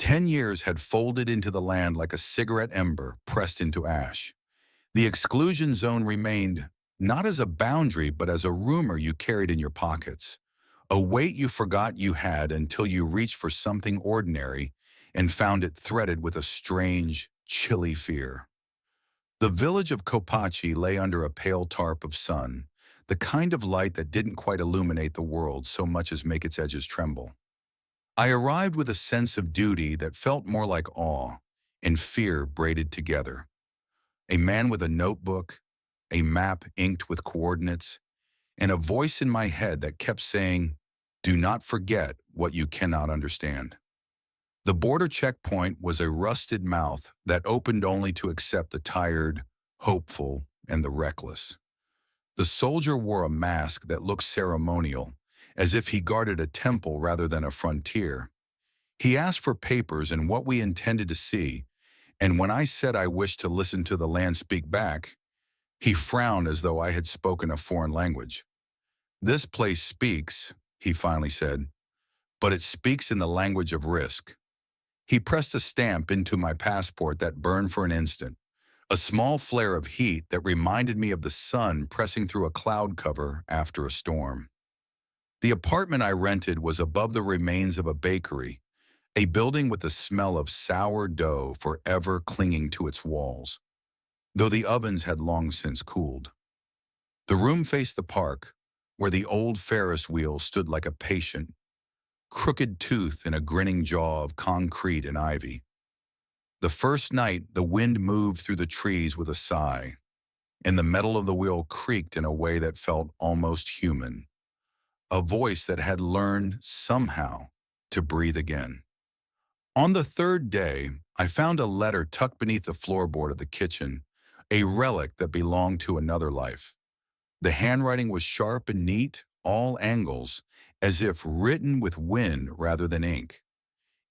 10 years had folded into the land like a cigarette ember pressed into ash. The exclusion zone remained not as a boundary, but as a rumor you carried in your pockets, a weight you forgot you had until you reached for something ordinary and found it threaded with a strange, chilly fear. The village of Kopachi lay under a pale tarp of sun, the kind of light that didn't quite illuminate the world so much as make its edges tremble. I arrived with a sense of duty that felt more like awe and fear braided together. A man with a notebook, a map inked with coordinates, and a voice in my head that kept saying, "Do not forget what you cannot understand." The border checkpoint was a rusted mouth that opened only to accept the tired, hopeful, and the reckless. The soldier wore a mask that looked ceremonial, as if he guarded a temple rather than a frontier. He asked for papers and what we intended to see, and when I said I wished to listen to the land speak back, he frowned as though I had spoken a foreign language. "This place speaks," he finally said, "but it speaks in the language of risk." He pressed a stamp into my passport that burned for an instant, a small flare of heat that reminded me of the sun pressing through a cloud cover after a storm. The apartment I rented was above the remains of a bakery, a building with the smell of sour dough forever clinging to its walls, though the ovens had long since cooled. The room faced the park, where the old Ferris wheel stood like a patient, crooked tooth in a grinning jaw of concrete and ivy. The first night, the wind moved through the trees with a sigh, and the metal of the wheel creaked in a way that felt almost human, a voice that had learned, somehow, to breathe again. On the third day, I found a letter tucked beneath the floorboard of the kitchen, a relic that belonged to another life. The handwriting was sharp and neat, all angles, as if written with wind rather than ink.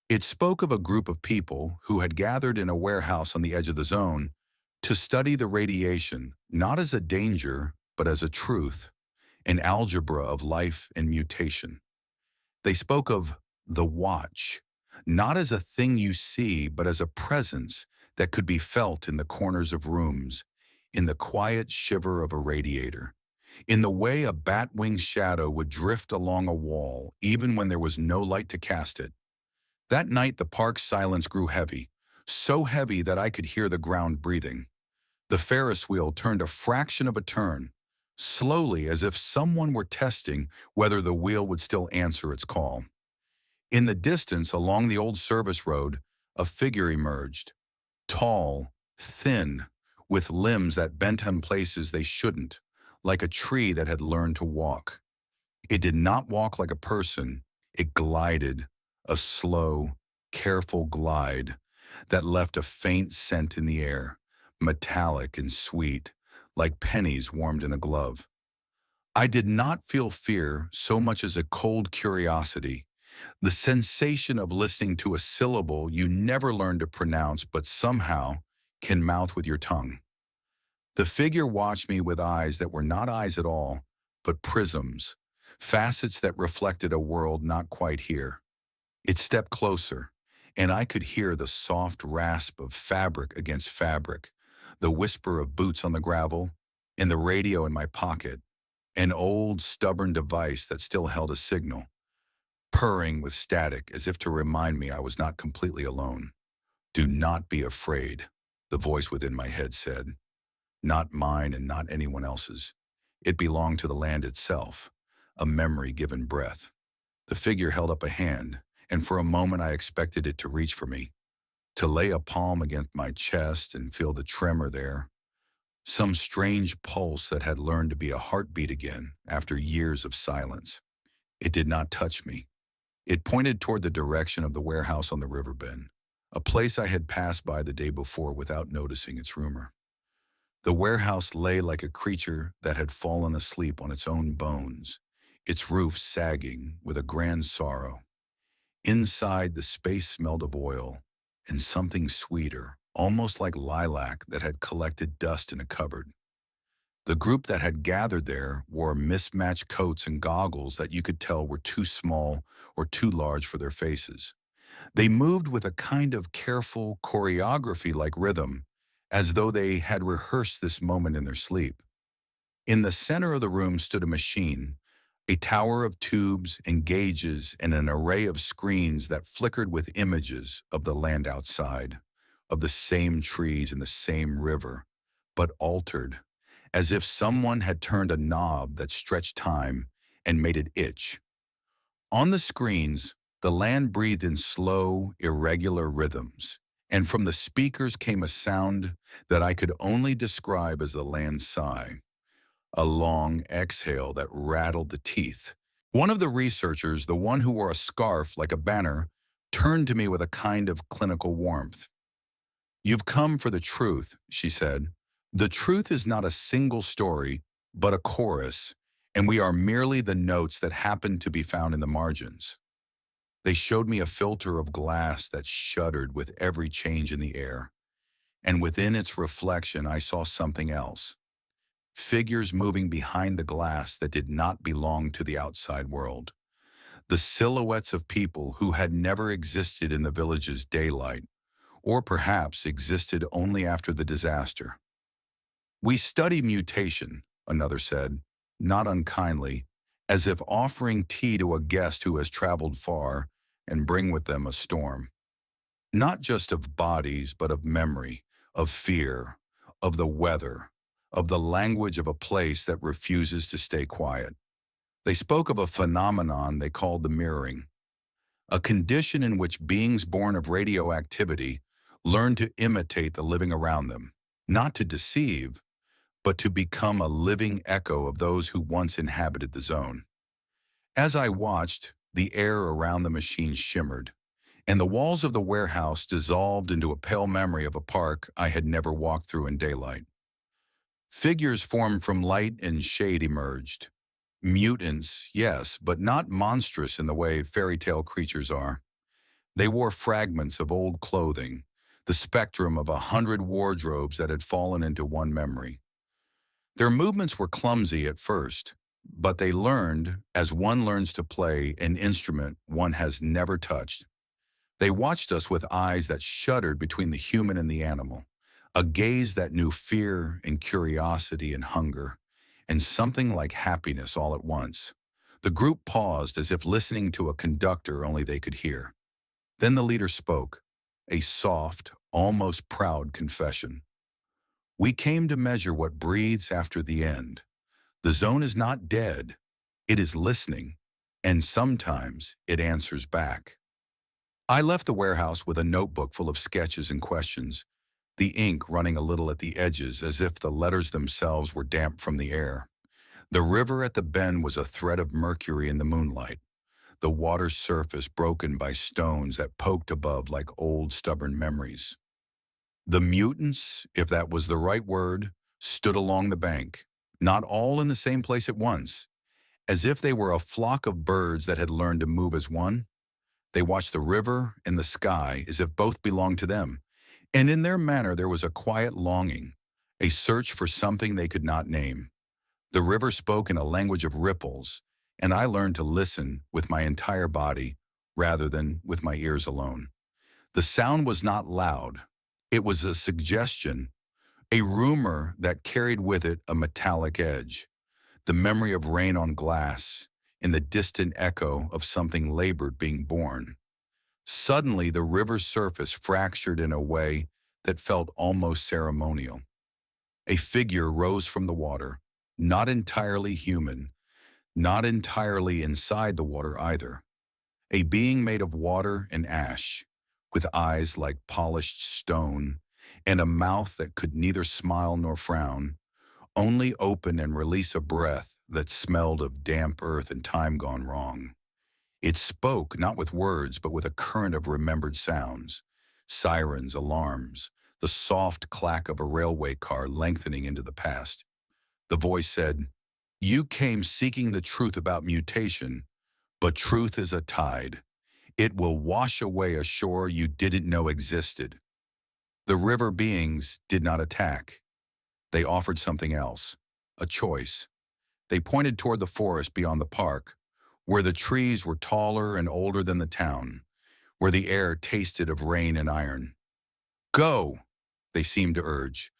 It spoke of a group of people who had gathered in a warehouse on the edge of the zone to study the radiation, not as a danger, but as a truth, an algebra of life and mutation. They spoke of the watch, not as a thing you see, but as a presence that could be felt in the corners of rooms, in the quiet shiver of a radiator, in the way a bat-wing shadow would drift along a wall even when there was no light to cast it. That night the park's silence grew heavy, so heavy that I could hear the ground breathing. The Ferris wheel turned a fraction of a turn, slowly as if someone were testing whether the wheel would still answer its call. In the distance, along the old service road, a figure emerged, tall, thin, with limbs that bent in places they shouldn't, like a tree that had learned to walk. It did not walk like a person, it glided, a slow, careful glide that left a faint scent in the air, metallic and sweet, like pennies warmed in a glove. I did not feel fear so much as a cold curiosity, the sensation of listening to a syllable you never learned to pronounce but somehow can mouth with your tongue. The figure watched me with eyes that were not eyes at all, but prisms, facets that reflected a world not quite here. It stepped closer, and I could hear the soft rasp of fabric against fabric, the whisper of boots on the gravel, and the radio in my pocket, an old, stubborn device that still held a signal, purring with static as if to remind me I was not completely alone. "Do not be afraid," the voice within my head said. Not mine and not anyone else's. It belonged to the land itself, a memory given breath. The figure held up a hand, and for a moment I expected it to reach for me, to lay a palm against my chest and feel the tremor there, some strange pulse that had learned to be a heartbeat again after years of silence. It did not touch me. It pointed toward the direction of the warehouse on the riverbed, a place I had passed by the day before without noticing its rumor. The warehouse lay like a creature that had fallen asleep on its own bones, its roof sagging with a grand sorrow. Inside, the space smelled of oil and something sweeter, almost like lilac that had collected dust in a cupboard. The group that had gathered there wore mismatched coats and goggles that you could tell were too small or too large for their faces. They moved with a kind of careful choreography like rhythm, as though they had rehearsed this moment in their sleep. In the center of the room stood a machine, a tower of tubes and gauges and an array of screens that flickered with images of the land outside, of the same trees and the same river, but altered, as if someone had turned a knob that stretched time and made it itch. On the screens, the land breathed in slow, irregular rhythms, and from the speakers came a sound that I could only describe as the land's sigh, a long exhale that rattled the teeth. One of the researchers, the one who wore a scarf like a banner, turned to me with a kind of clinical warmth. "You've come for the truth," she said. "The truth is not a single story, but a chorus, and we are merely the notes that happen to be found in the margins." They showed me a filter of glass that shuddered with every change in the air, and within its reflection I saw something else. Figures moving behind the glass that did not belong to the outside world. The silhouettes of people who had never existed in the village's daylight, or perhaps existed only after the disaster. "We study mutation," another said, not unkindly, as if offering tea to a guest who has traveled far and bring with them a storm. Not just of bodies, but of memory, of fear, of the weather, of the language of a place that refuses to stay quiet. They spoke of a phenomenon they called the mirroring, a condition in which beings born of radioactivity learn to imitate the living around them, not to deceive, but to become a living echo of those who once inhabited the zone. As I watched, the air around the machine shimmered, and the walls of the warehouse dissolved into a pale memory of a park I had never walked through in daylight. Figures formed from light and shade emerged. Mutants, yes, but not monstrous in the way fairy tale creatures are. They wore fragments of old clothing, the spectrum of 100 wardrobes that had fallen into one memory. Their movements were clumsy at first, but they learned, as one learns to play an instrument one has never touched. They watched us with eyes that shuddered between the human and the animal, a gaze that knew fear and curiosity and hunger, and something like happiness all at once. The group paused as if listening to a conductor only they could hear. Then the leader spoke, a soft, almost proud confession. "We came to measure what breathes after the end. The zone is not dead, it is listening, and sometimes it answers back." I left the warehouse with a notebook full of sketches and questions, the ink running a little at the edges as if the letters themselves were damp from the air. The river at the bend was a thread of mercury in the moonlight, the water's surface broken by stones that poked above like old stubborn memories. The mutants, if that was the right word, stood along the bank, not all in the same place at once, as if they were a flock of birds that had learned to move as one. They watched the river and the sky as if both belonged to them, and in their manner there was a quiet longing, a search for something they could not name. The river spoke in a language of ripples, and I learned to listen with my entire body rather than with my ears alone. The sound was not loud. It was a suggestion, a rumor that carried with it a metallic edge, the memory of rain on glass, and the distant echo of something labored being born. Suddenly, the river's surface fractured in a way that felt almost ceremonial. A figure rose from the water, not entirely human, not entirely inside the water either. A being made of water and ash, with eyes like polished stone, and a mouth that could neither smile nor frown, only open and release a breath that smelled of damp earth and time gone wrong. It spoke not with words, but with a current of remembered sounds, sirens, alarms, the soft clack of a railway car lengthening into the past. The voice said, "You came seeking the truth about mutation, but truth is a tide. It will wash away a shore you didn't know existed." The river beings did not attack. They offered something else, a choice. They pointed toward the forest beyond the park, where the trees were taller and older than the town, where the air tasted of rain and iron. Go, they seemed to urge.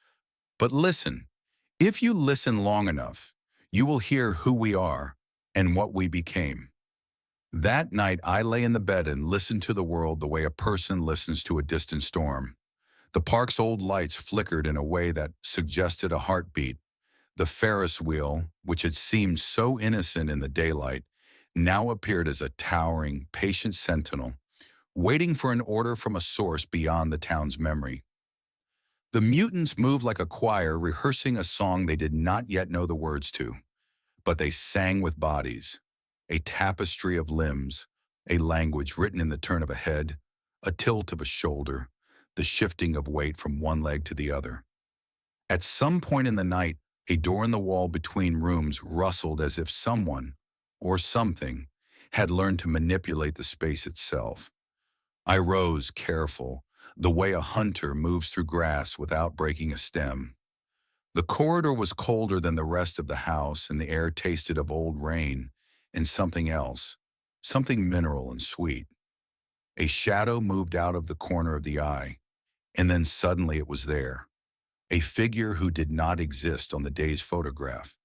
But listen, if you listen long enough, you will hear who we are and what we became. That night, I lay in the bed and listened to the world the way a person listens to a distant storm. The park's old lights flickered in a way that suggested a heartbeat. The Ferris wheel, which had seemed so innocent in the daylight, now appeared as a towering, patient sentinel, waiting for an order from a source beyond the town's memory. The mutants moved like a choir rehearsing a song they did not yet know the words to, but they sang with bodies, a tapestry of limbs, a language written in the turn of a head, a tilt of a shoulder, the shifting of weight from one leg to the other. At some point in the night, a door in the wall between rooms rustled as if someone, or something, had learned to manipulate the space itself. I rose, careful, the way a hunter moves through grass without breaking a stem. The corridor was colder than the rest of the house, and the air tasted of old rain and something else, something mineral and sweet. A shadow moved out of the corner of the eye, and then suddenly it was there. A figure who did not exist on the day's photograph.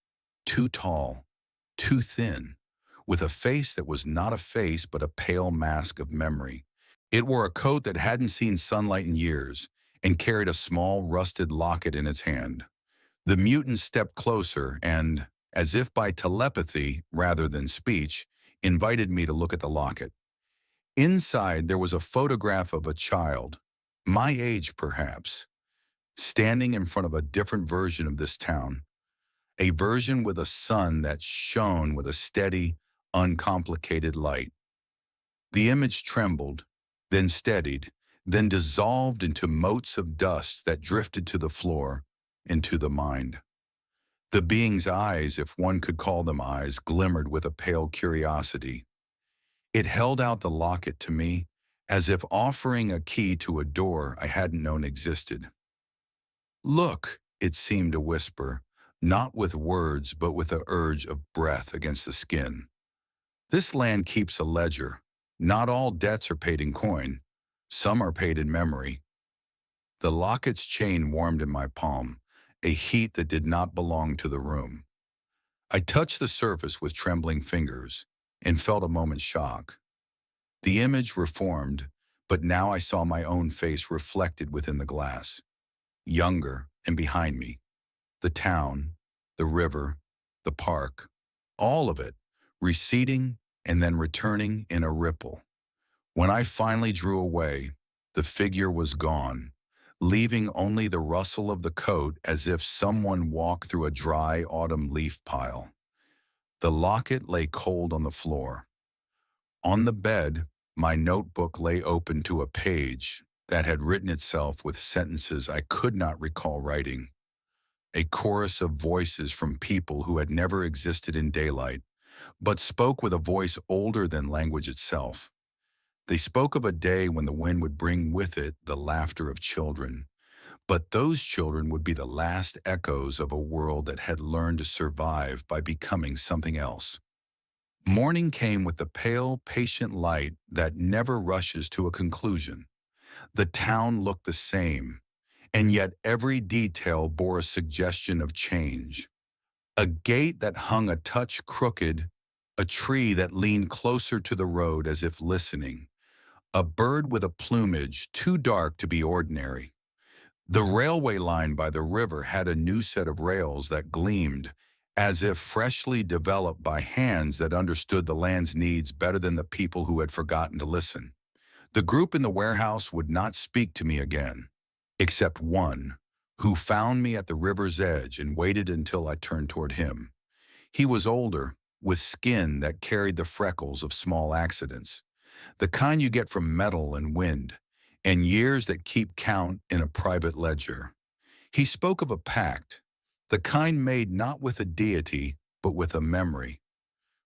Too tall, too thin, with a face that was not a face but a pale mask of memory. It wore a coat that hadn't seen sunlight in years and carried a small rusted locket in its hand. The mutant stepped closer and, as if by telepathy rather than speech, invited me to look at the locket. Inside there was a photograph of a child, my age perhaps, standing in front of a different version of this town, a version with a sun that shone with a steady, uncomplicated light. The image trembled, then steadied, then dissolved into motes of dust that drifted to the floor, into the mind. The being's eyes, if one could call them eyes, glimmered with a pale curiosity. It held out the locket to me, as if offering a key to a door I hadn't known existed. Look, it seemed to whisper, not with words but with the urge of breath against the skin. This land keeps a ledger. Not all debts are paid in coin. Some are paid in memory. The locket's chain warmed in my palm, a heat that did not belong to the room. I touched the surface with trembling fingers and felt a moment's shock. The image reformed, but now I saw my own face reflected within the glass. Younger and behind me. The town, the river, the park, all of it, receding and then returning in a ripple. When I finally drew away, the figure was gone, leaving only the rustle of the coat as if someone walked through a dry autumn leaf pile. The locket lay cold on the floor. On the bed, my notebook lay open to a page that had written itself with sentences I could not recall writing. A chorus of voices from people who had never existed in daylight, but spoke with a voice older than language itself. They spoke of a day when the wind would bring with it the laughter of children, but those children would be the last echoes of a world that had learned to survive by becoming something else. Morning came with the pale, patient light that never rushes to a conclusion. The town looked the same, and yet every detail bore a suggestion of change. A gate that hung a touch crooked, a tree that leaned closer to the road as if listening, a bird with a plumage too dark to be ordinary. The railway line by the river had a new set of rails that gleamed, as if freshly developed by hands that understood the land's needs better than the people who had forgotten to listen. The group in the warehouse would not speak to me again, except one, who found me at the river's edge and waited until I turned toward him. He was older, with skin that carried the freckles of small accidents, the kind you get from metal and wind, and years that keep count in a private ledger. He spoke of a pact, the kind made not with a deity, but with a memory.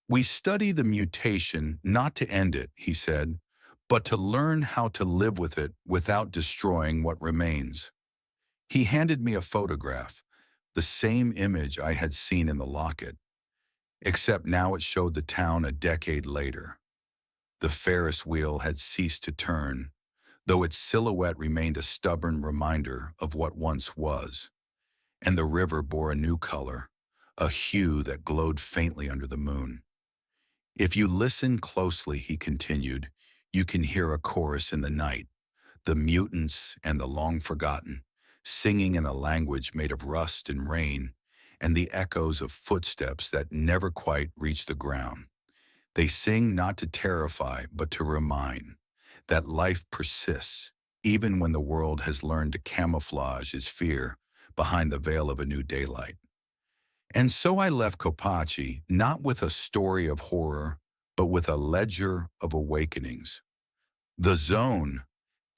We study the mutation not to end it, he said, but to learn how to live with it without destroying what remains. He handed me a photograph, the same image I had seen in the locket, except now it showed the town a decade later. The Ferris wheel had ceased to turn, though its silhouette remained a stubborn reminder of what once was. And the river bore a new color, a hue that glowed faintly under the moon. If you listen closely, he continued, you can hear a chorus in the night, the mutants and the long-forgotten, singing in a language made of rust and rain, and the echoes of footsteps that never quite reach the ground. They sing not to terrify, but to remind that life persists, even when the world has learned to camouflage its fear behind the veil of a new daylight. And so I left Kopachi not with a story of horror, but with a ledger of awakenings. The zone,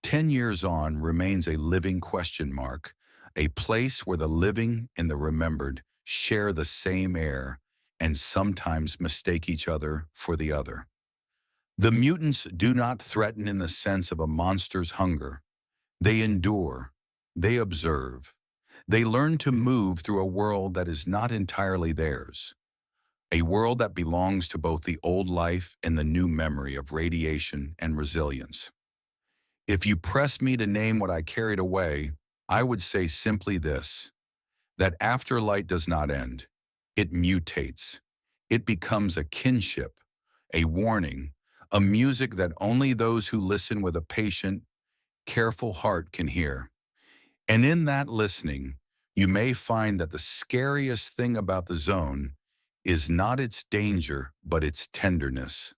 10 years on, remains a living question mark, a place where the living and the remembered share the same air and sometimes mistake each other for the other. The mutants do not threaten in the sense of a monster's hunger. They endure, they observe, they learn to move through a world that is not entirely theirs, a world that belongs to both the old life and the new memory of radiation and resilience. If you press me to name what I carried away, I would say simply this, that after light does not end, it mutates. It becomes a kinship, a warning, a music that only those who listen with a patient, careful heart can hear. And in that listening, you may find that the scariest thing about the zone is not its danger, but its tenderness.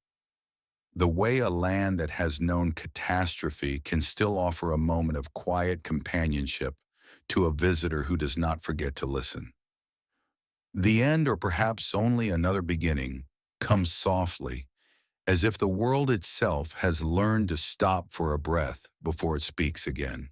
The way a land that has known catastrophe can still offer a moment of quiet companionship to a visitor who does not forget to listen. The end, or perhaps only another beginning, comes softly, as if the world itself has learned to stop for a breath before it speaks again.